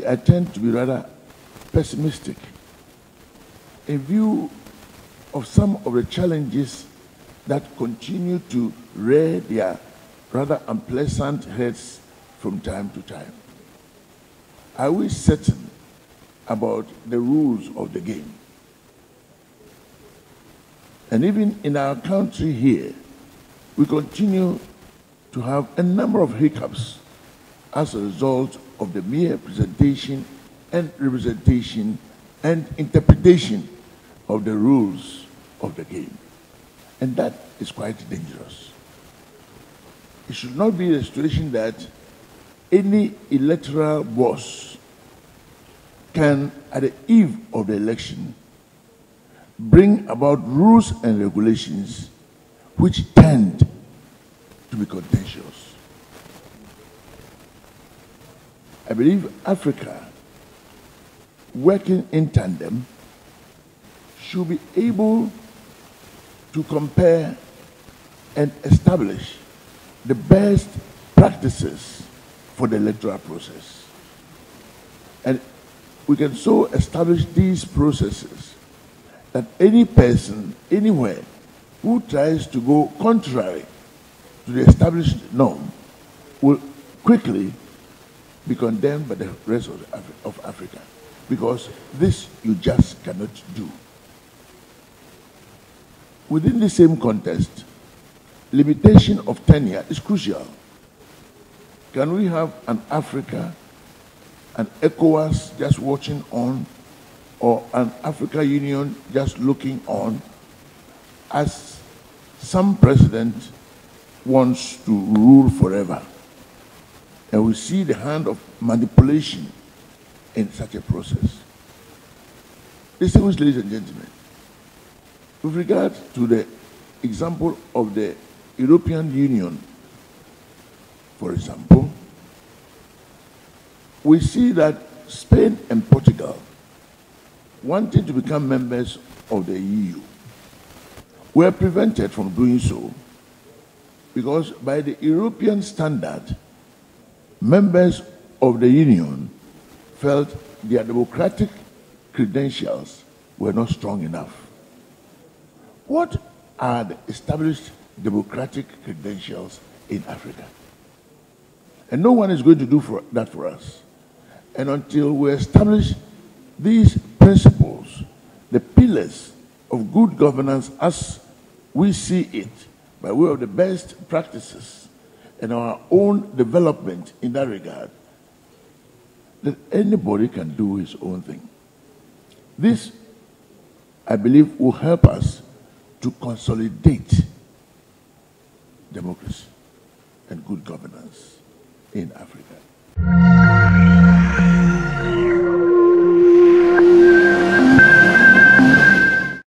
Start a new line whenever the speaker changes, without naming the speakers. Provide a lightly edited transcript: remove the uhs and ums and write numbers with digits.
I tend to be rather pessimistic in view of some of the challenges that continue to rear their rather unpleasant heads from time to time. Are we certain about the rules of the game? And even in our country here, we continue to have a number of hiccups as a result of the mere presentation and representation and interpretation of the rules of the game. And that is quite dangerous. It should not be a situation that any electoral boss can, at the eve of the election, bring about rules and regulations which tend to be contentious. I believe Africa, working in tandem, should be able to compare and establish the best practices for the electoral process. And we can so establish these processes that any person, anywhere, who tries to go contrary to the established norm will quickly be condemned by the rest of Africa, because this you just cannot do. Within the same context, limitation of tenure is crucial. Can we have an Africa, an ECOWAS just watching on, or an African Union just looking on as some president wants to rule forever? And we see the hand of manipulation in such a process. Distinguished ladies and gentlemen, with regard to the example of the European Union, for example, we see that Spain and Portugal, wanting to become members of the EU, were prevented from doing so because by the European standard, members of the Union felt their democratic credentials were not strong enough. What are the established democratic credentials in Africa? And no one is going to do that for us. And until we establish these principles, the pillars of good governance as we see it, by way of the best practices and our own development in that regard, that anybody can do his own thing. This, I believe, will help us to consolidate democracy and good governance in Africa.